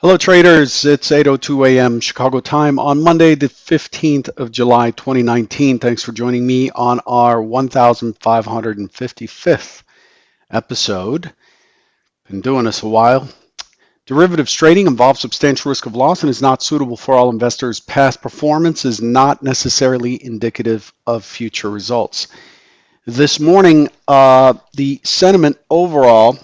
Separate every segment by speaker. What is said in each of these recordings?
Speaker 1: Hello, traders. It's 8:02 a.m. Chicago time on Monday, the 15th of July, 2019. Thanks for joining me on our 1555th episode. Been doing this a while. Derivatives trading involves substantial risk of loss and is not suitable for all investors. Past performance is not necessarily indicative of future results. This morning, the sentiment overall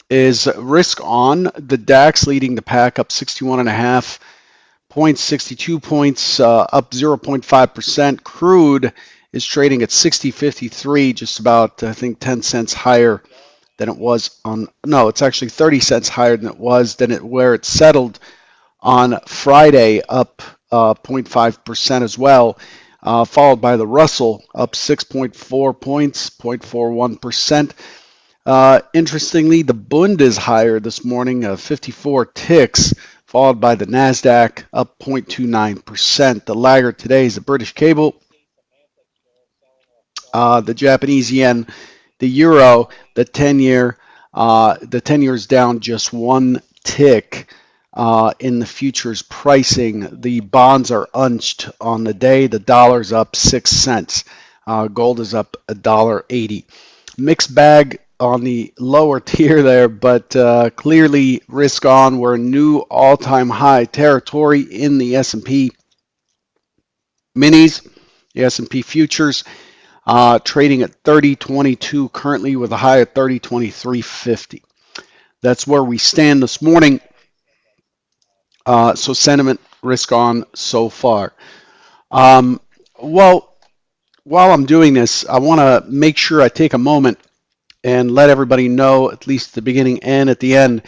Speaker 1: is risk on. The DAX leading the pack up 61.5 points, 62 points, up 0.5%. Crude is trading at 60.53, just about, I think, 10 cents higher than it was on, no, it's actually 30 cents higher than it was, where it settled on Friday, up 0.5% as well, followed by the Russell, up 6.4 points, 0.41%. Interestingly, the Bund is higher this morning, 54 ticks, followed by the NASDAQ, up 0.29%. The laggard today is the British cable, the Japanese yen, the euro, the 10 year is down just one tick. In the futures pricing, the bonds are unched on the day. The dollar's up 6 cents. Gold is up $1.80. Mixed bag on the lower tier there, but clearly risk on. We're in new all-time high territory in the S&P minis, the S&P futures, trading at 30.22 currently with a high of 30.2350. That's where we stand this morning. So sentiment risk on so far. Well, while I'm doing this, I want to make sure I take a moment and let everybody know, at least at the beginning and at the end,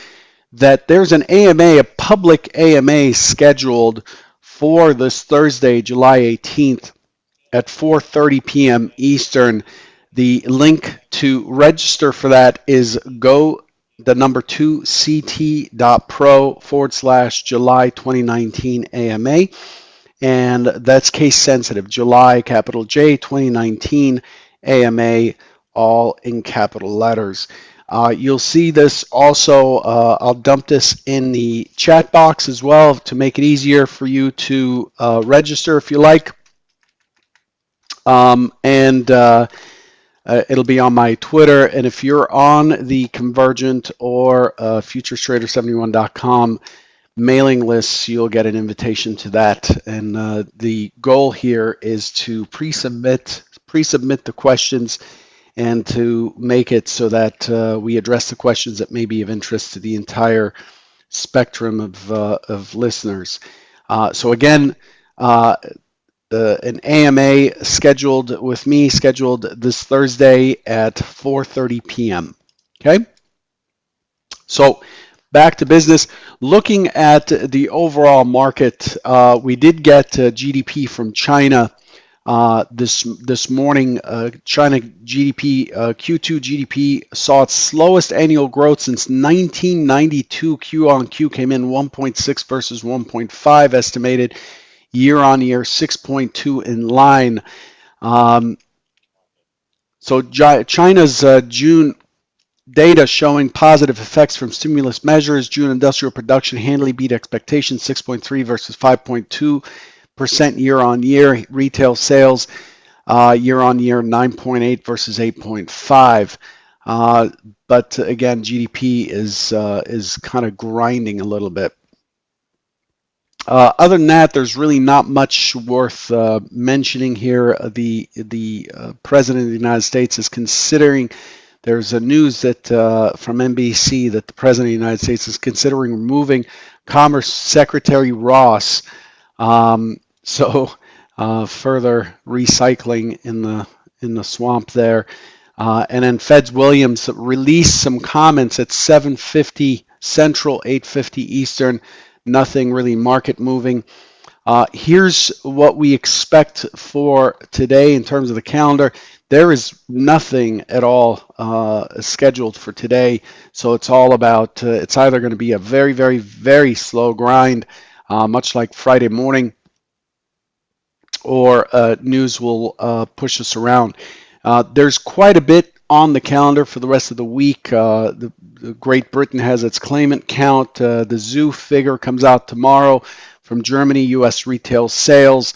Speaker 1: that there's an AMA, a public AMA scheduled for this Thursday, July 18th at 4:30 p.m. Eastern. The link to register for that is the number 2ct.pro/July 2019 AMA. And that's case sensitive. July, capital J, 2019 AMA, all in capital letters. You'll see this also. I'll dump this in the chat box as well to make it easier for you to register if you like. And it'll be on my Twitter. And if you're on the Convergent or futurestrader71.com mailing lists, you'll get an invitation to that. And the goal here is to pre-submit the questions and to make it so that we address the questions that may be of interest to the entire spectrum of listeners. So again, an AMA scheduled with me, scheduled this Thursday at 4:30 p.m. Okay? So back to business. Looking at the overall market, we did get GDP from China this morning. China GDP, Q2 GDP saw its slowest annual growth since 1992. Q on Q came in 1.6 versus 1.5 estimated. Year on year, 6.2 in line. So China's June data showing positive effects from stimulus measures. June industrial production handily beat expectations, 6.3 versus 5.2% year on year. Retail sales year on year, 9.8 versus 8.5. But again, GDP is kind of grinding a little bit. Other than that, there's really not much worth mentioning here. The President of the United States is considering. There's a news that from NBC that the President of the United States is considering removing Commerce Secretary Ross. So further recycling in the swamp there. And then Feds Williams released some comments at 7:50 Central, 8:50 Eastern. Nothing really market moving. Here's what we expect for today in terms of the calendar. There is nothing at all scheduled for today. So it's all about, it's either going to be a very, very, very slow grind, much like Friday morning, or news will push us around. There's quite a bit on the calendar for the rest of the week. The Great Britain has its claimant count. The zoo figure comes out tomorrow from Germany, U.S. retail sales.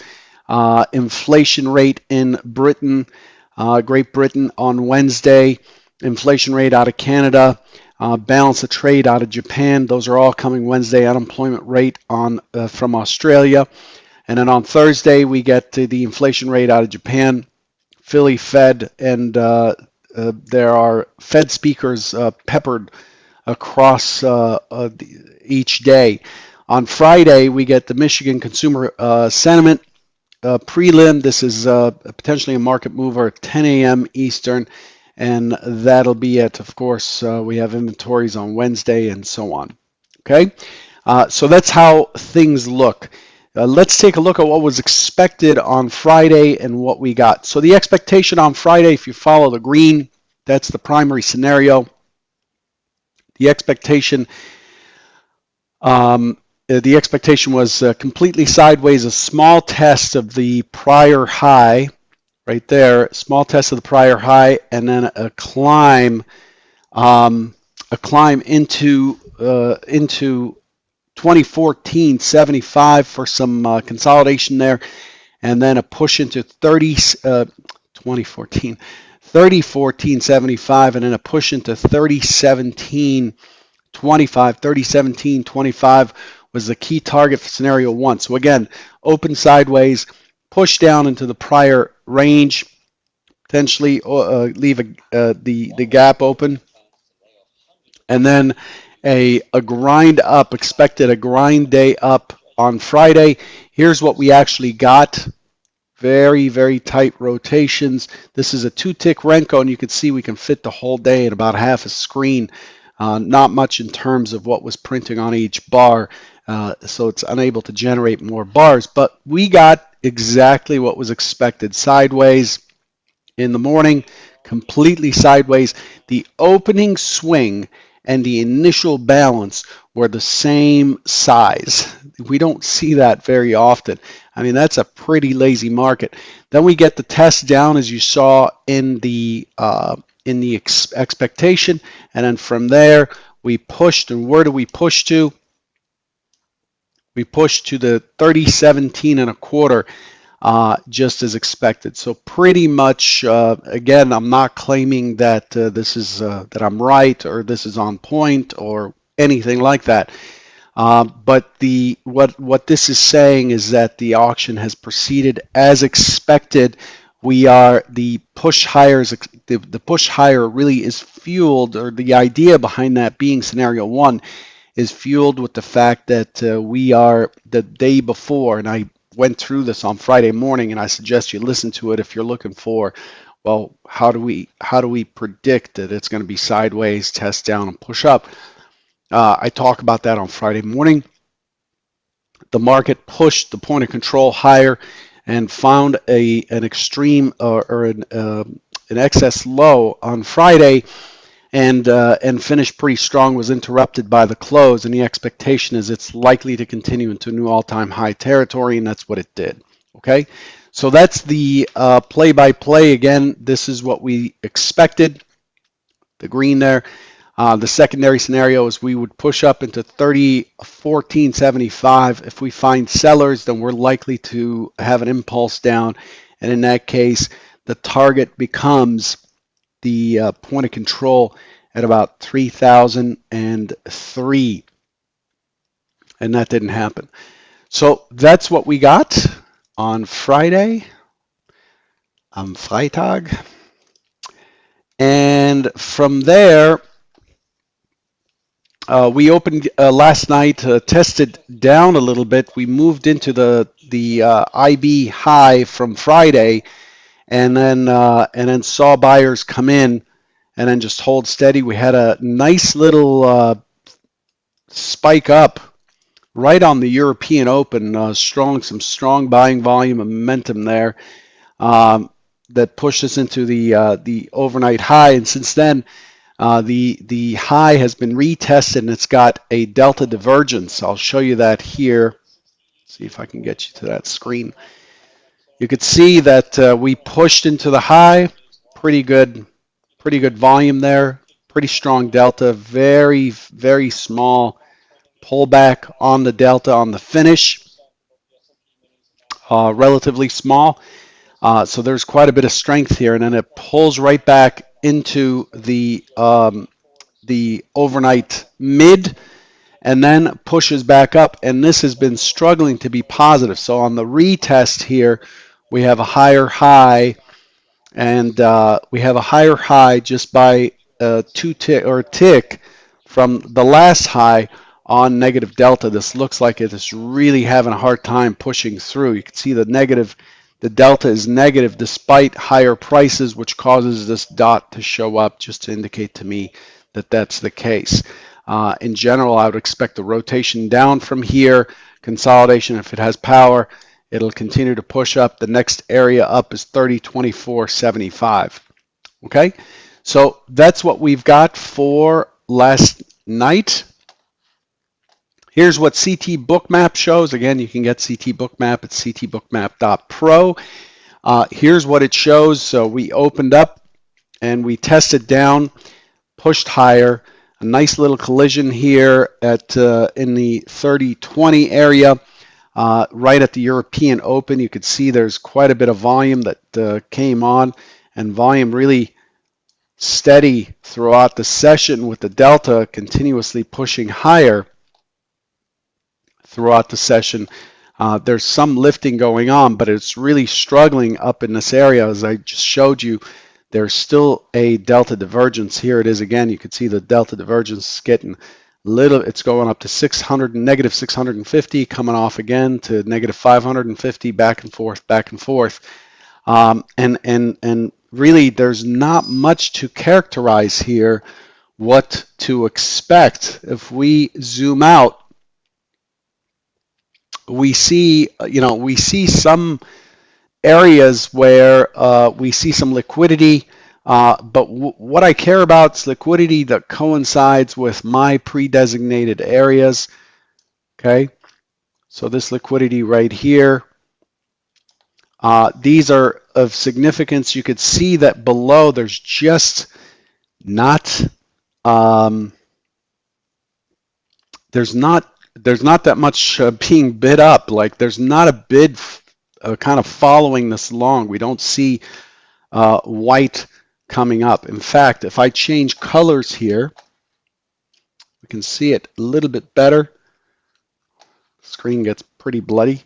Speaker 1: Inflation rate in Britain, Great Britain on Wednesday. Inflation rate out of Canada. Balance of trade out of Japan. Those are all coming Wednesday. Unemployment rate on from Australia. And then on Thursday, we get to the inflation rate out of Japan, Philly Fed, and there are Fed speakers peppered across each day. On Friday, we get the Michigan Consumer Sentiment prelim. This is potentially a market mover at 10 a.m. Eastern, and that'll be at, of course, we have inventories on Wednesday and so on. Okay, so that's how things look. Let's take a look at what was expected on Friday and what we got. So the expectation on Friday, if you follow the green, that's the primary scenario. The expectation, the expectation was completely sideways, a small test of the prior high, right there, small test of the prior high, and then a climb into 2014.75 for some consolidation there, and then a push into 2014 3014.75, and then a push into 3017.25 was the key target for scenario one. So again, open sideways, push down into the prior range, potentially leave the gap open, and then a grind up, expected a grind day up on Friday. Here's what we actually got. Very, very tight rotations. This is a two-tick Renko, and you can see we can fit the whole day in about half a screen. Not much in terms of what was printing on each bar, so it's unable to generate more bars. But we got exactly what was expected. Sideways in the morning, completely sideways. The opening swing and the initial balance were the same size. We don't see that very often. I mean, that's a pretty lazy market. Then we get the test down, as you saw in the expectation, and then from there we pushed. And where do we push to? We pushed to the 3017 and a quarter. Just as expected. So pretty much, again, I'm not claiming that this is that I'm right or this is on point or anything like that. But what this is saying is that the auction has proceeded as expected. We are the push higher. The push higher really is fueled, or the idea behind that being scenario one is fueled with the fact that we are the day before, and I went through this on Friday morning, and I suggest you listen to it if you're looking for, well, how do we predict that it's going to be sideways, test down, and push up? I talk about that on Friday morning. The market pushed the point of control higher and found an extreme or an excess low on Friday, and finished pretty strong, was interrupted by the close, and the expectation is it's likely to continue into new all-time high territory, and that's what it did. Okay, so that's the play-by-play. Again, this is what we expected, the green there. The secondary scenario is we would push up into 3014.75. If we find sellers, then we're likely to have an impulse down, and in that case, the target becomes the point of control at about 3003, and that didn't happen. So that's what we got on Friday, am Freitag, and from there we opened last night, tested down a little bit. We moved into the IB high from Friday, and then saw buyers come in and then just hold steady. We had a nice little spike up right on the European Open. Some strong buying volume and momentum there that pushed us into the overnight high. And since then, the high has been retested, and it's got a delta divergence. I'll show you that here. See if I can get you to that screen. You could see that we pushed into the high. Pretty good Pretty good volume there. Pretty strong delta. Very, very small pullback on the delta on the finish. Relatively small. So there's quite a bit of strength here, and then it pulls right back into the overnight mid, and then pushes back up. And this has been struggling to be positive. So on the retest here, we have a higher high, and we have a higher high just by two tick or a tick from the last high on negative delta. This looks like it is really having a hard time pushing through. You can see the delta is negative despite higher prices, which causes this dot to show up just to indicate to me that that's the case. In general, I would expect a rotation down from here, consolidation if it has power. It'll continue to push up. The next area up is 30.2475. Okay, so that's what we've got for last night. Here's what CT Bookmap shows. Again, you can get CT Bookmap at ctbookmap.pro. Here's what it shows. So we opened up and we tested down, pushed higher. A nice little collision here at in the 30.20 area. Right at the European Open, you could see there's quite a bit of volume that came on, and volume really steady throughout the session with the delta continuously pushing higher throughout the session. There's some lifting going on, but it's really struggling up in this area. As I just showed you, there's still a delta divergence. Here it is again. You can see the delta divergence is getting little. It's going up to 600, negative 650, coming off again to negative 550, back and forth, back and forth. And really, there's not much to characterize here what to expect. If we zoom out, we see, we see some areas where we see some liquidity, but what I care about is liquidity that coincides with my pre-designated areas. Okay, so this liquidity right here, these are of significance. You could see that below there's just not there's not that much being bid up. Like there's not a bid kind of following this along. We don't see white coming up. In fact, if I change colors here, we can see it a little bit better. The screen gets pretty bloody.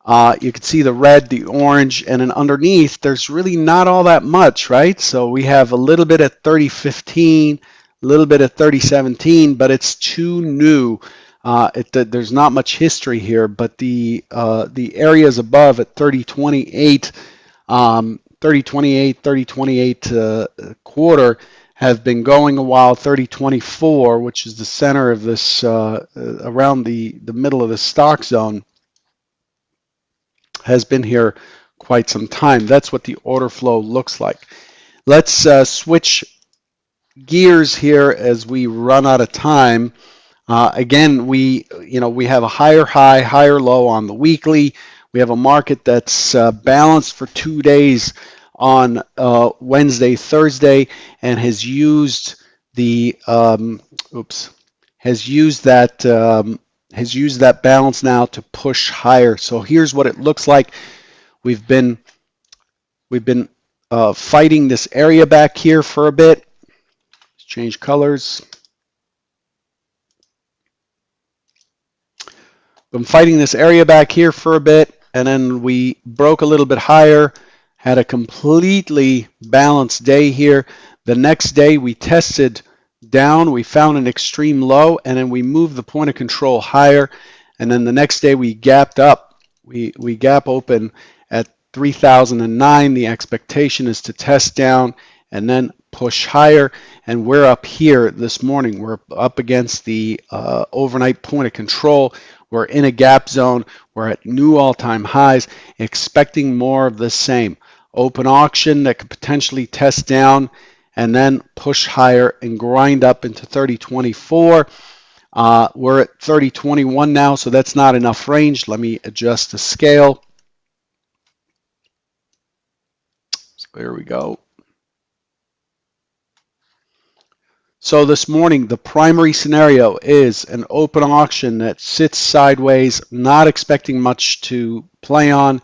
Speaker 1: You can see the red, the orange, and then underneath, there's really not all that much, right? So we have a little bit at 3015, a little bit at 3017, but it's too new. There's not much history here, but the areas above at 3028, 3028 quarter have been going a while. 3024, which is the center of this, around the middle of the stock zone, has been here quite some time. That's what the order flow looks like. Let's switch gears here as we run out of time. Again, we have a higher high, higher low on the weekly. We have a market that's balanced for 2 days on Wednesday, Thursday, and has used the has used that balance now to push higher. So here's what it looks like. We've been fighting this area back here for a bit. Let's change colors. Been fighting this area back here for a bit, and then we broke a little bit higher, had a completely balanced day here. The next day we tested down, we found an extreme low, and then we moved the point of control higher, and then the next day we gapped up. We gap open at 3009. The expectation is to test down and then push higher, and we're up here this morning. We're up against the overnight point of control. We're in a gap zone. We're at new all-time highs, expecting more of the same. Open auction that could potentially test down and then push higher and grind up into 3024. We're at 3021 now, so that's not enough range. Let me adjust the scale. So there we go. So this morning, the primary scenario is an open auction that sits sideways, not expecting much to play on.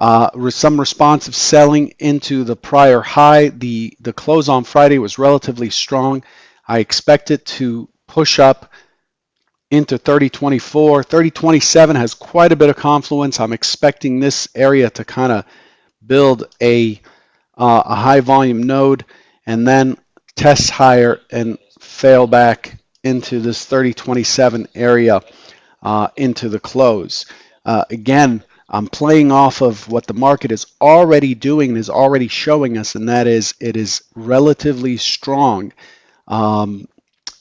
Speaker 1: Some responsive selling into the prior high. The close on Friday was relatively strong. I expect it to push up into 3024. 3027 has quite a bit of confluence. I'm expecting this area to kind of build a high volume node and then test higher and fail back into this 3027 area into the close. Again, I'm playing off of what the market is already doing and is already showing us, and that is it is relatively strong. Um,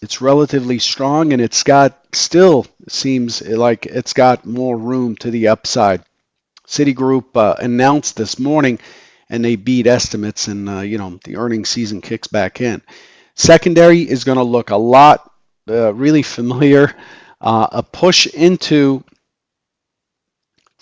Speaker 1: it's relatively strong, and it's got still seems like it's got more room to the upside. Citigroup announced this morning, and they beat estimates, and the earnings season kicks back in. Secondary is going to look a lot really familiar. A push into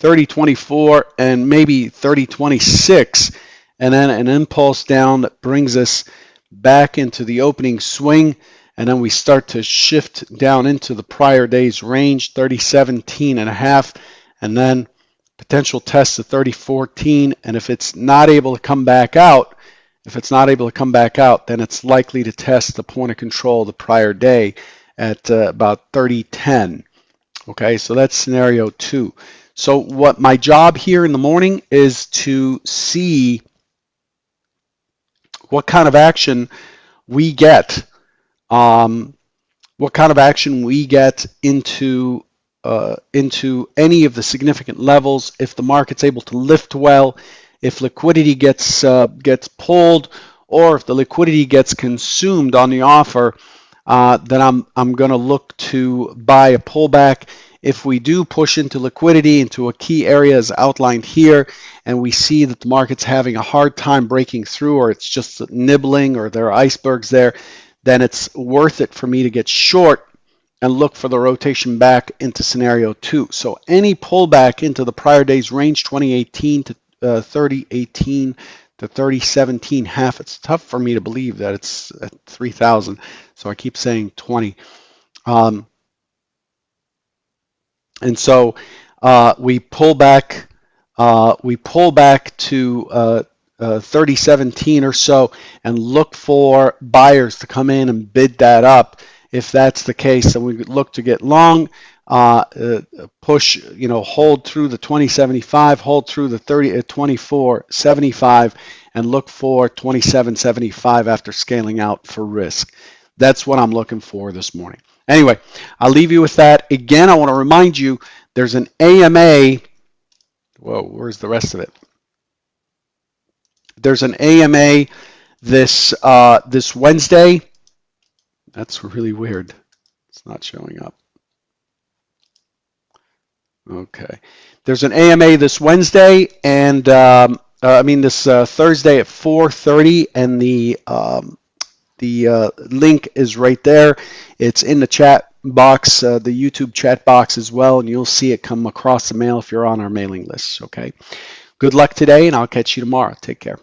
Speaker 1: 3024 and maybe 3026, and then an impulse down that brings us back into the opening swing, and then we start to shift down into the prior day's range, 3017 and a half, and then potential test of 3014. And if it's not able to come back out, then it's likely to test the point of control the prior day at about 3010. Okay, so that's scenario 2. So what my job here in the morning is to see what kind of action we get, um, into any of the significant levels. If the market's able to lift well, if liquidity gets pulled, or if the liquidity gets consumed on the offer, then I'm going to look to buy a pullback. If we do push into liquidity into a key area as outlined here, and we see that the market's having a hard time breaking through, or it's just nibbling, or there are icebergs there, then it's worth it for me to get short and look for the rotation back into scenario 2. So any pullback into the prior day's range, 2018 to 3018 to 3017 half, it's tough for me to believe that it's at 3000. So I keep saying 20. And so we pull back to 3017 or so and look for buyers to come in and bid that up. If that's the case, then we look to get long, push, hold through the 2075, hold through the 2475, and look for 2775 after scaling out for risk. That's what I'm looking for this morning. Anyway, I'll leave you with that. Again, I want to remind you there's an AMA. Whoa, where's the rest of it? There's an AMA this Wednesday. That's really weird. It's not showing up. Okay. There's an AMA this Wednesday, and this Thursday at 4:30, and the link is right there. It's in the chat box, the YouTube chat box as well, and you'll see it come across the mail if you're on our mailing list. Okay. Good luck today, and I'll catch you tomorrow. Take care.